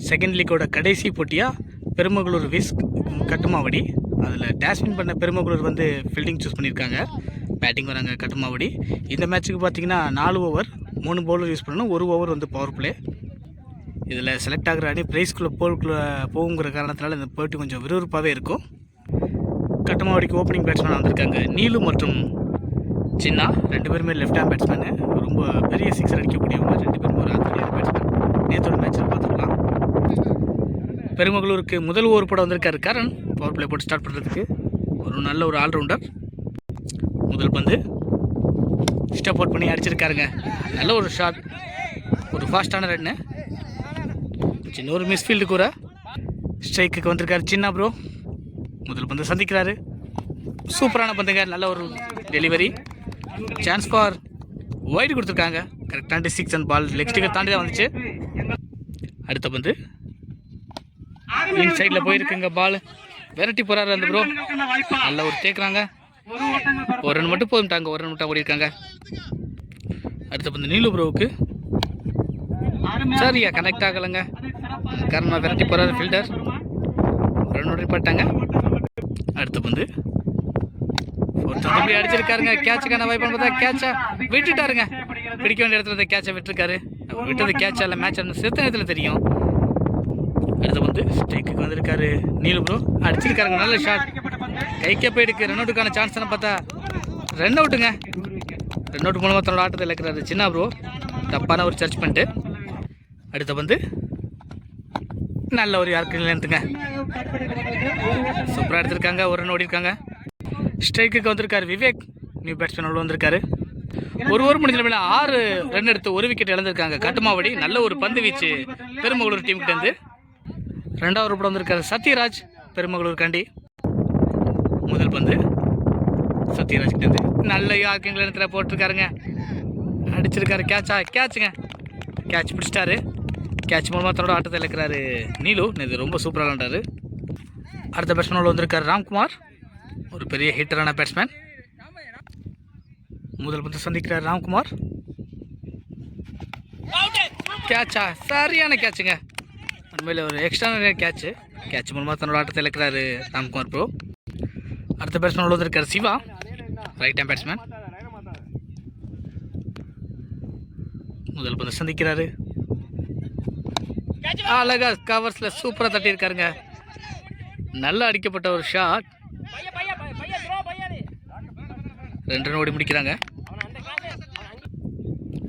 Second லீக்கோட கடைசி போட்டியாக பெருமகளூர் விஸ் கட்டுமாவடி. அதில் டேஸ்பின் பண்ண பெருமகளூர் வந்து ஃபீல்டிங் சூஸ் பண்ணியிருக்காங்க. பேட்டிங் வராங்க கட்டுமாவடி. இந்த மேட்ச்சுக்கு பார்த்தீங்கன்னா 4 ஓவர் 3 பவுலர் யூஸ் பண்ணணும், 1 ஓவர் வந்து பவர் பிளே. இதில் செலக்ட் ஆகிற அணி ப்ரைஸ்குள்ளே போலுக்குள்ளே போகுங்கிற காரணத்தினால இந்த போட்டி கொஞ்சம் விறுவிறுப்பாகவே இருக்கும். கட்டுமாவடிக்கு ஓப்பனிங் பேட்ஸ்மேன் வந்திருக்காங்க நீலு மற்றும் சின்னா, 2 பேருமே லெஃப்ட் ஹேண்ட் பேட்ஸ்மேனு. ரொம்ப பெரிய சிக்ஸர் அடிக்கக்கூடியவங்க 2 பேரும். ஒரு ஆத்திரியான பேட்ஸ்மேன். நேற்றோட மேட்ச்சில் பார்த்துக்கலாம். பெருமகளூருக்கு முதல் ஓவர் போட வந்திருக்காரு கரண், பவர் பிளே போட்டு ஸ்டார்ட் பண்ணுறதுக்கு. ஒரு நல்ல ஒரு ஆல்ரவுண்டர். முதல் பந்து ஸ்டெப் அவுட் பண்ணி அடிச்சிருக்காருங்க. நல்ல ஒரு ஷாட், ஒரு ஃபாஸ்டான ரன்னு. சின்ன ஒரு மிஸ்ஃபீல்டு கூட. ஸ்ட்ரைக்குக்கு வந்திருக்காரு சின்ன ப்ரோ. முதல் பந்து சந்திக்கிறாரு. சூப்பரான பந்துங்க, நல்ல ஒரு டெலிவரி. சான்ஸ் ஃபார் வைடு கொடுத்துருக்காங்க. கரெக்டான டிஸ்டிக்ஸ் அண்ட் பால் லெக் ஸ்டிக்கை தாண்டி தான் வந்துச்சு. அடுத்த பந்து இன் சைடில் போயிருக்குங்க. பால் வெரைட்டி போகிறாரு அந்த ப்ரோ. நல்ல ஒரு தேக்குறாங்க. ஒரு ரன் மட்டும் போதுட்டாங்க, ஒரு ரன் மட்டும் ஓடிருக்காங்க. அடுத்த பந்து நீலு ப்ரோவுக்கு சரியா கனெக்ட் ஆகலைங்க. காரணமாக வெரைட்டி போகிறாரு ஃபீல்டர். ரன் ஓடி போட்டாங்க. அடுத்த பந்து ஒருத்தர் அடிச்சிருக்காருங்க. கேட்சுக்கான வாய்ப்பு பார்த்தா கேட்சை விட்டுட்டாருங்க. பிடிக்க வேண்டிய இடத்துல இந்த கேட்சை விட்டுருக்காரு. விட்டது கேட்சா இல்லை மேட்ச் செத்த நேரத்தில் தெரியும். அடுத்த வந்து ஸ்ட்ரைக்குக்கு வந்திருக்காரு நீலு ப்ரோ. அடிச்சிருக்காருங்க, நல்ல ஷாட். கைக்கே போயிடுக்கு. ரன் அவுட்டுக்கான சான்ஸ் பார்த்தா ரன் அவுட்டுங்க. ரன் அவுட் மூலமாக தன்னோட ஆட்டத்தை இழக்கிறாரு சின்ன ப்ரோ. தப்பான ஒரு சர்ச் பண்ணிட்டு. அடுத்த வந்து நல்ல ஒரு யாருக்கு எடுத்துங்க. சூப்பராக எடுத்திருக்காங்க, ஒரு ரன் ஓடிருக்காங்க. ஸ்ட்ரைக்குக்கு வந்திருக்காரு விவேக், நியூ பேட்ஸ்மேன் உள்ள வந்திருக்காரு. ஒரு ஓவர் முடிஞ்ச 6 ரன் எடுத்து 1 விக்கெட் இழந்திருக்காங்க கட்டுமாவடி. நல்ல ஒரு பந்து வீச்சு பெருமகளூர் டீமுக்கிட்ட இருந்து. 2வது ஓவர் போட வந்திருக்காரு சத்யராஜ் பெருமகளூர் காண்டி. முதல் பந்து சத்யராஜ் கிட்ட இருந்து நல்ல யாருக்குங்கள இடத்துல போட்டிருக்காருங்க. அடிச்சிருக்காரு. கேட்சுங்க. கேட்ச் பிடிச்சிட்டாரு. கேட்ச் மூலமாக தன்னோட ஆட்டத்தை இழக்கிறாரு நீலு. இது ரொம்ப சூப்பராக விளாண்டாரு. அடுத்த பேட்ஸ்மேன் உள்ள வந்திருக்காரு ராம்குமார், ஒரு பெரிய ஹிட்டரான பேட்ஸ்மேன். முதல் பந்து சந்திக்கிறார் ராம்குமார். கேட்சா, சரியான கேட்சுங்க. உண்மையில் ஒரு எக்ஸ்ட்ரா கேட்சு. கேட்ச் மூலமாக தன்னோட ஆட்டத்தை இழக்கிறாரு ராம்குமார் ப்ரோ. அடுத்த பேட்ஸ்மேன் உள்ள வந்திருக்காரு சிவா, ரைட் ஹேண்ட் பேட்ஸ்மேன். முதல் பந்து சந்திக்கிறாரு. அழகா கவர்ஸ்ல சூப்பராக தட்டியிருக்காருங்க. நல்லா அடிக்கப்பட்ட ஒரு ஷாட். 2 ரன் ஓடி முடிக்கிறாங்க.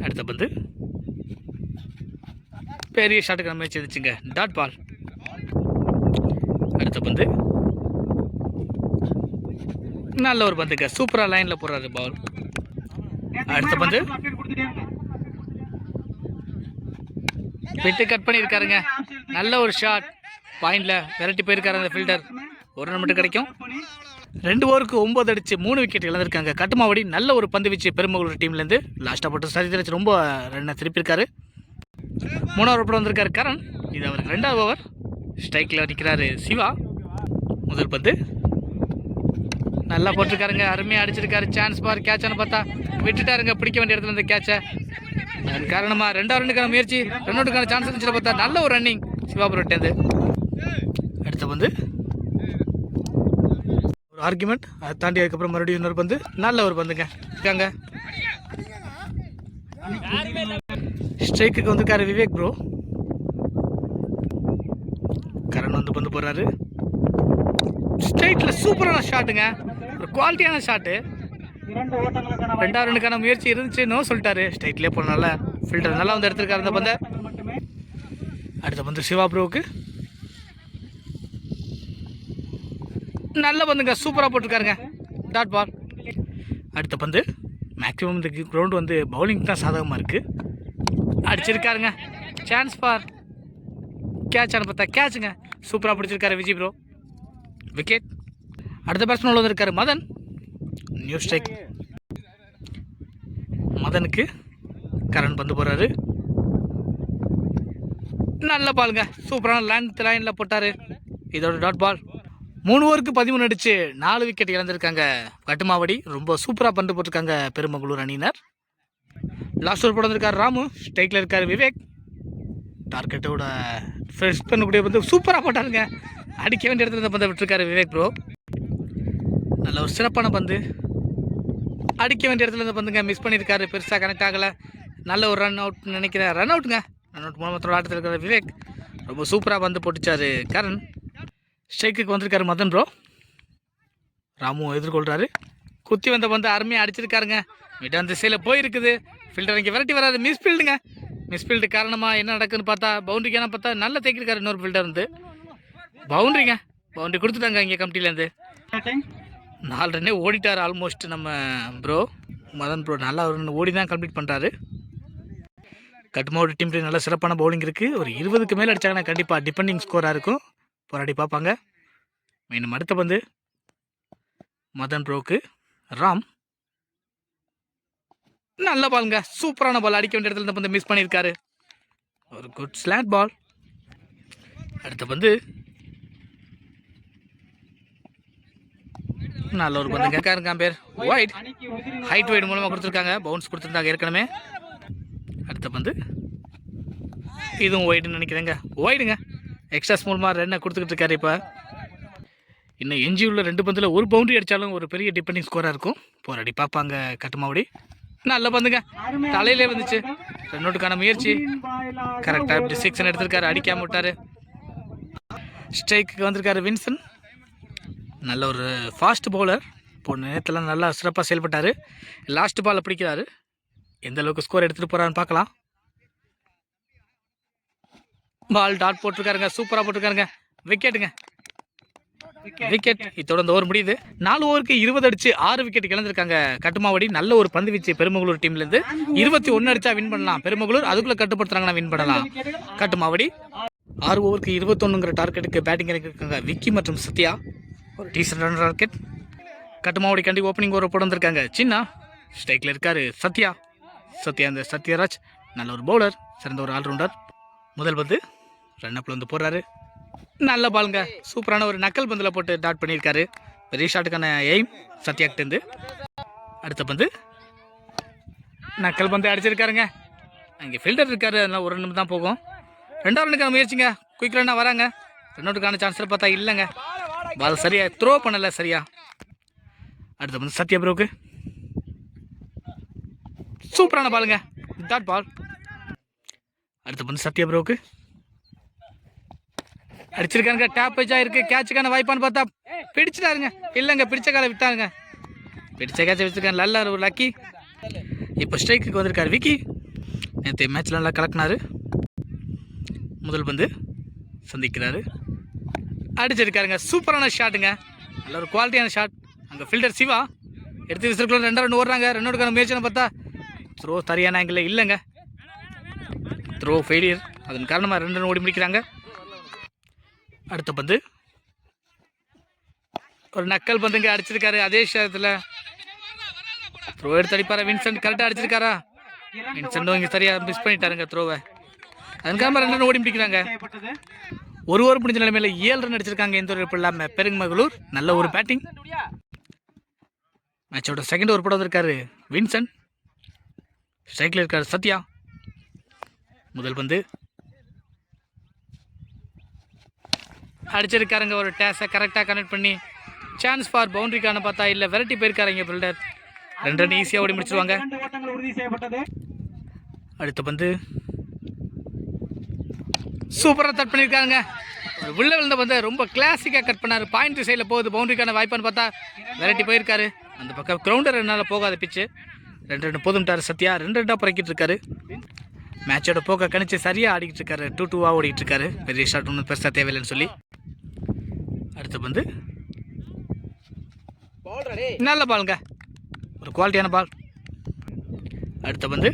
அடுத்த பந்து பெரிய ஷாட்டுக்கு நம்ம செதுச்சுங்க, டாட் பால். அடுத்த பந்து நல்ல ஒரு பந்துங்க, சூப்பராக லைனில் போடுறாரு பால். அடுத்த பந்து விட்டு கட் பண்ணியிருக்காருங்க. நல்ல ஒரு ஷாட், பாயிண்ட்ல விரட்டி போயிருக்காரு அந்த ஃபீல்டர். ஒரு ரன் மட்டும் கிடைக்கும். 2 ஓவருக்கு 9 அடிச்சு 3 விக்கெட் இழந்திருக்காங்க கட்டுமாவடி. நல்ல ஒரு பந்து வீச்சு பெருமகளூர் டீம்லேருந்து. லாஸ்ட்டாக போட்டு சரி ரொம்ப ரன்னை திருப்பியிருக்காரு. 3வது ஓவர் போட வந்திருக்காரு கரண். இது அவருக்கு 2வது ஓவர். ஸ்ட்ரைக்கில் நிற்கிறாரு சிவா. முதல் பந்து நல்லா போட்டிருக்காருங்க, அருமையாக அடிச்சிருக்காரு. சான்ஸ் பார் கேட்சான்னு பார்த்தா விட்டுட்டாருங்க. பிடிக்க வேண்டிய இடத்துல இந்த கேட்சை. அதன் காரணமாக 2வது ரன்னுக்கான முயற்சி, ரன் அவுட்டுக்கான சான்ஸ் இருந்துச்சு பார்த்தா நல்ல ஒரு ரன்னிங் சிவாபுரட்டேந்து. அடுத்த பந்து ஒரு ஆர்குமெண்ட், அதை தாண்டி அதுக்கப்புறம் மறுபடியும் இன்னொரு பந்து. நல்ல ஒரு பந்துங்க இருக்காங்க. ஸ்ட்ரைக்குக்கு வந்திருக்காரு விவேக் ப்ரோ. கரண் வந்து பந்து போடுறாரு. ஸ்ட்ரைட்ல சூப்பரான ஷாட்டுங்க, ஒரு குவாலிட்டியான ஷாட்டு. 2வது ரன்னுக்கான முயற்சி இருந்துச்சு, நோ சொல்லிட்டாரு. ஸ்ட்ரைட்லேயே போனால ஃபில்டர் நல்லா வந்து எடுத்திருக்காரு அந்த பந்தை. அடுத்த பந்து சிவா ப்ரோவுக்கு நல்ல பந்துங்க, சூப்பராக போட்டிருக்காருங்க, டாட் பால். அடுத்த பந்து மேக்ஸிமம் இந்த கிரவுண்டு வந்து பவுலிங் தான் சாதகமாக இருக்குது. அடிச்சிருக்காருங்க. சான்ஸ் ஃபார் கேட்சான்னு பார்த்தா கேட்சுங்க, சூப்பராக பிடிச்சிருக்காரு விஜய் ப்ரோ. விக்கெட். அடுத்த பேட்ஸ்மேன் உள்ள இருக்காரு மதன், நியூ ஸ்ட்ரைக். மதனுக்கு கரண் பந்து போடுறாரு. நல்ல பாலுங்க, சூப்பரான லைனில் போட்டார். இதோட டாட் பால். 3 ஓவருக்கு 13 அடிச்சு 4 விக்கெட் இழந்திருக்காங்க கட்டுமாவடி. ரொம்ப சூப்பராக பந்து போட்டிருக்காங்க பெருமகளூர் அணியினர். லாஸ்ட் ஓவர் போட வந்திருக்காரு ராமு. ஸ்ட்ரைக்கில் இருக்கார் விவேக். டார்கெட்டோட ஃப்ரெஷ் பண்ணக்கூடிய வந்து சூப்பராக போட்டாருங்க. அடிக்க வேண்டிய இடத்துல இந்த பந்தை விட்டுருக்காரு விவேக் ப்ரோ. நல்ல ஒரு சிறப்பான பந்து. அடிக்க வேண்டிய இடத்துல இந்த பந்துங்க மிஸ் பண்ணியிருக்காரு. பெருசாக கனெக்ட் ஆகலை. நல்ல ஒரு ரன் அவுட் நினைக்கிறேன். ரன் அவுட்டுங்க. ரன் அவுட் மூலமத்தோட ஆட்டத்தில் இருக்கிற விவேக் ரொம்ப சூப்பராக பந்து போட்டுச்சாரு கரண். ஸ்ட்ரைக்குக்கு வந்திருக்காரு மதன் ப்ரோ. ராமு எதிர்கொள்கிறாரு. குத்தி வந்த பந்து அருமையாக அடிச்சிருக்காருங்க. மிட் திசையில் போயிருக்குது. ஃபீல்டர் இங்கே விரட்டி வராது. மிஸ்ஃபீல்டுங்க. மிஸ்ஃபீல்டு காரணமாக என்ன நடக்குதுன்னு பார்த்தா பவுண்டரிக்கான பார்த்தா நல்லா தேக்கிருக்காரு இன்னொரு ஃபீல்டர் வந்து. பவுண்டரிங்க. பவுண்டரி கொடுத்துட்டாங்க இங்கே கமிட்டிலேருந்து. 4 ரன்னே ஓடிட்டார் ஆல்மோஸ்ட் நம்ம ப்ரோ மதன் ப்ரோ. நல்லா ஒரு ஓடி தான் கம்ப்ளீட் பண்ணுறாரு. கட்டுமாவோட டீம் நல்ல சிறப்பான பவுலிங் இருக்குது. ஒரு 20க்கு மேலே அடித்தாங்கன்னா கண்டிப்பாக டிபெண்டிங் ஸ்கோராக இருக்கும். போராடி பார்ப்பாங்க. மீண்டும் அடுத்த பந்து மதன் ப்ரோக்கு. ராம் நல்ல பாலுங்க. சூப்பரான பால். அடிக்க வேண்டிய இடத்துல இந்த பந்து மிஸ் பண்ணியிருக்காரு. ஒரு குட் ஸ்லாட் பால். அடுத்த பந்து நல்ல ஒரு பந்து கேட்காருங்க. பேர் ஒயிட். ஹைட் வைட் மூலமாக கொடுத்துருக்காங்க. பவுன்ஸ் கொடுத்துருந்தாங்க ஏற்கனவே. அடுத்த பந்து இதுவும் ஒயிடுன்னு நினைக்கிறேங்க. ஒயிடுங்க. எக்ஸ்ட்ராஸ் மூலமாக ரன்னை கொடுத்துக்கிட்டு இருக்காரு. இப்போ இன்னும் எஞ்சி உள்ள 2 பந்தில் ஒரு பவுண்டரி அடித்தாலும் ஒரு பெரிய டிபெண்டிங் ஸ்கோராக இருக்கும். போராடி பார்ப்பாங்க கட்டுமாவடி. நல்ல பந்துங்க. தலையிலே வந்துச்சு. ரன்னோட்டுக்கான முயற்சி கரெக்டாக இப்படி 6 எடுத்திருக்காரு. அடிக்காம விட்டார். ஸ்ட்ரைக்கு வந்திருக்காரு வின்சன். நல்ல ஒரு ஃபாஸ்ட் பவுலர். போன நேரத்தில் நல்லா சிறப்பாக செயல்பட்டார். லாஸ்ட் பாலை பிடிக்கிறாரு. எந்த அளவுக்கு ஸ்கோர் எடுத்துகிட்டு போகிறான்னு பார்க்கலாம். பால் டாட் போட்டிருக்காருங்க. சூப்பராக போட்டிருக்காருங்க. விக்கெட்டுங்க. விக்கெட். இதோட இந்த ஓவர் முடியுது. 4 ஓவருக்கு 20 அடிச்சு 6 விக்கெட் இழந்திருக்காங்க கட்டுமாவடி. நல்ல ஒரு பந்து வீச்சு பெருமகளூர் டீம்லேருந்து. 21 அடிச்சா வின் பண்ணலாம் பெருமகளூர். அதுக்குள்ளே கட்டுப்படுத்துறாங்கன்னா வின் பண்ணலாம் கட்டுமாவடி. 6 ஓவருக்கு 21ங்கிற டார்கெட்டுக்கு பேட்டிங் இறக்கிருக்காங்க விக்கி மற்றும் சத்யா. ஒரு டீசன்ட் ரன் டார்கெட். கட்டுமாவடி கண்டி ஓப்பனிங் ஓவர் போட்டு வந்திருக்காங்க. சின்ன ஸ்ட்ரைக்கில் இருக்காரு சத்யா. அந்த சத்யராஜ் நல்ல ஒரு பவுலர். சிறந்த ஒரு ஆல்ரவுண்டர். முதல் பந்து ரன்னப்பில் வந்து போடுறாரு. நல்ல பாலுங்க. சூப்பரான ஒரு நக்கல் பந்தில் போட்டு டாட் பண்ணியிருக்காரு. பெரிய ஷாட்டுக்கான எய்ம் சத்யாக்கிட்டேருந்து. அடுத்த பந்து நக்கல் பந்து அடிச்சிருக்காருங்க. அங்கே ஃபீல்டர் இருக்காரு. அதனால் ஒரு ரன் தான் போகும். 2வது ரன்னுக்கான முயற்சிங்க. குயிக் ரன்னாக வராங்க. ரன்னவுட்டுக்கான சான்ஸில் பார்த்தா இல்லைங்க. பால் சரியாக த்ரோ பண்ணலை சரியா. அடுத்த பந்து சத்யா ப்ரோக்கு. சூப்பரான பாலுங்க. Dot ball. அடுத்த பந்து சத்யா ப்ரோக்கு அடிச்சிருக்காருங்க. டேப் பேஜாக இருக்குது. கேட்சுக்கான வாய்ப்பான்னு பார்த்தா பிடிச்சிட்டாருங்க. இல்லைங்க பிடிச்ச காலை விட்டாருங்க. பிடிச்ச கேட்சை வச்சுருக்காரு. நல்ல ஒரு லக்கி. இப்போ ஸ்ட்ரைக்குக்கு வந்திருக்காரு விக்கி. நேற்று மேட்ச்சில் நல்லா கலக்கினார். முதல் பந்து சந்திக்கிறாரு. அடிச்சிருக்காருங்க. சூப்பரான ஷாட்டுங்க. நல்ல ஒரு குவாலிட்டியான ஷாட். அங்கே ஃபீல்டர் சிவா எடுத்து விசிறுக்குள்ள 2 ரன் ஓடுறாங்க. ரன்னோடுக்கான முயற்சின்னு பார்த்தா த்ரோ சரியான ஆங்கிள் இல்லைங்க. Throw failure. அதன் காரணமாக 2 ரன் ஓடி முடிக்கிறாங்க. அடுத்த பந்து ஒரு நக்கல் பந்துங்க அடிச்சிருக்காரு. அதே ஷாத்தில் த்ரோ எடுத்து அடிப்பாரா வின்சென்ட். கரெக்டாக அடிச்சிருக்காரா வின்சென்ட்டும் இங்கே சரியாக மிஸ் பண்ணிட்டாருங்க த்ரோவை. அதன் காரணமாக 2 ரன் ஓடி முடிக்கிறாங்க. ஒரு ஓவர் முடிஞ்ச நிலைமையில் 7 ரன் அடிச்சிருக்காங்க. எந்த ஒரு இப்போ இல்லாமல் பெருமகளூர். நல்ல ஒரு பேட்டிங். மேட்சோட செகண்ட் ஓவர் போட வந்திருக்காரு வின்சென்ட். ஸ்ட்ரைக்கில் இருக்காரு சத்யா. முதல் பந்து அடிச்சிருக்காருங்க. ஒரு டேஸை கரெக்டாக கனெக்ட் பண்ணி சான்ஸ் ஃபார் பவுண்டரிக்கான பார்த்தா இல்லை வெரைட்டி போயிருக்காருங்க ஃபீல்டர். 2 ரன் ஈஸியாக ஓடி முடிச்சிருவாங்க. அடுத்த பந்து சூப்பராக கட் பண்ணியிருக்காருங்க. ஒரு உள்ள விழுந்த பந்து ரொம்ப கிளாசிக்காக கட் பண்ணார். பாயிண்ட் சைடில் போகுது. பவுண்டரிக்கான வாய்ப்பான்னு பார்த்தா வெரைட்டி போயிருக்காரு. அந்த பக்கம் கிரவுண்டர் என்னால் போகாத பிச்சு. 2 ரன் போதும்ட்டார் சத்யா. 2 ரன்னாக புறக்கிட்டு இருக்காரு. மேட்சோட போக்க கணிச்சு சரியாக ஆடிக்கிட்டு இருக்காரு. 2-2 ஓடிக்கிட்டு இருக்காரு. பெரிய ஷாட் ஒன்றும் பெருசாக தேவையில்லைன்னு சொல்லி. அடுத்த பந்து நல்ல பாலுங்க. ஒரு குவாலிட்டியான பால். அடுத்த பந்து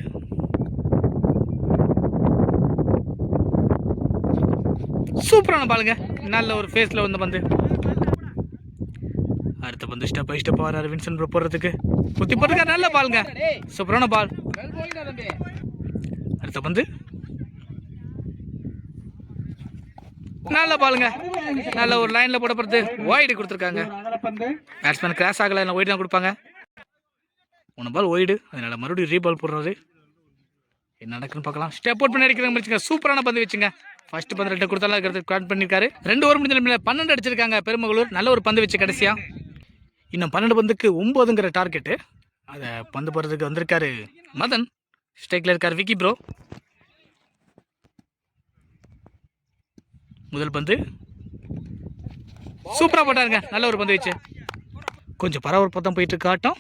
சூப்பரான பாலுங்க. நல்ல ஒரு ஃபேஸில் வந்த பந்து. அடுத்த பந்து ஸ்டெப் பை ஸ்டெப் வராரு வின்சென்ட் ப்ரோ போடுறதுக்கு. குத்தி போட்டுருக்காரு. நல்ல பாலுங்க. சூப்பரான பால். அடுத்த பந்து நல்ல பாலுங்க. நல்ல ஒரு லைனில் போடப்படுறது. ஒய்டு கொடுத்துருக்காங்க. பேட்ஸ்மேன் கிராஸ் ஆகலை. ஒய்டு தான் கொடுப்பாங்க. 1 பால் ஒய்டு. அதனால் மறுபடியும் ரீபால் போடுறாரு. என்ன நடக்குன்னு பார்க்கலாம். ஸ்டெப் அவுட் பண்ணி அடிக்கிறாங்க முடிச்சுங்க. சூப்பரான பந்து வச்சுங்க. ஃபர்ஸ்ட் பந்து 2 கொடுத்தாலும் இருக்கிறது காட் பண்ணியிருக்காரு. 2 ஓவர் முடிஞ்ச நிலையில் 12 அடிச்சிருக்காங்க பெருமகளூர். நல்ல ஒரு பந்து வச்சு கடைசியா இன்னும் 12 பந்துக்கு 9ங்கிற டார்கெட்டு. அதை பந்து போடுறதுக்கு வந்திருக்காரு மதன். ஸ்ட்ரைக்கில் இருக்கார் விக்கி ப்ரோ. முதல் பந்து சூப்பராக போட்டாருங்க. நல்ல ஒரு பந்து வச்சு கொஞ்சம் பரபரப்பாக தான் போயிட்டு இருக்கு ஆட்டம்.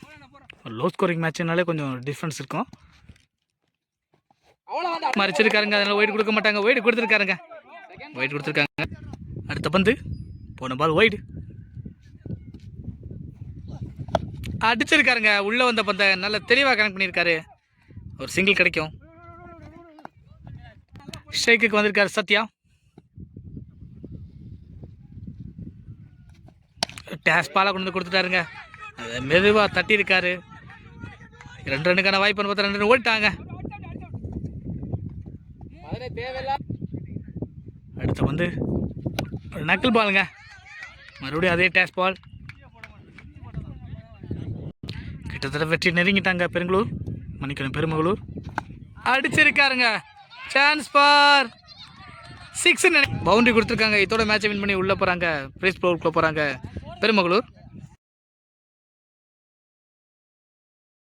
லோ ஸ்கோரிங் மேட்ச்னாலே கொஞ்சம் டிஃப்ரென்ஸ் இருக்கும். மறைச்சிருக்காருங்க. அதனால ஒயிட் கொடுக்க மாட்டாங்க. ஒயிட் கொடுத்துருக்காருங்க. ஒயிட் கொடுத்துருக்காங்க. அடுத்த பந்து போன பால் ஒயிட் அடிச்சிருக்காருங்க. உள்ளே வந்த பந்தை நல்ல தெளிவாக கனெக்ட் பண்ணியிருக்காரு. ஒரு சிங்கிள் கிடைக்கும். ஸ்ட்ரைக்குக்கு வந்திருக்காரு சத்யா. டேஸ் பாலாக கொண்டு வந்து கொடுத்துட்டாருங்க. அதை மெதுவாக தட்டியிருக்காரு. 2 ரன்னுக்கான வாய்ப்பு பார்த்தா 2 ரன் ஓடிட்டாங்க. அடுத்த வந்து நக்கல் பாலுங்க. மறுபடியும் அதே டேஸ் பால். கிட்டத்தட்ட வெற்றி நெருங்கிட்டாங்க பெருங்களூர். மன்னிக்கணும் பெருமகளூர். அடிச்சிருக்காருங்க. சான்ஸ் ஃபார் 6 பவுண்டரி கொடுத்துருக்காங்க. இதோட மேட்சை வின் பண்ணி உள்ளே போகிறாங்க. பிரைஸ் ப்ளோருக்குள்ளே போகிறாங்க பெருமகளூர்.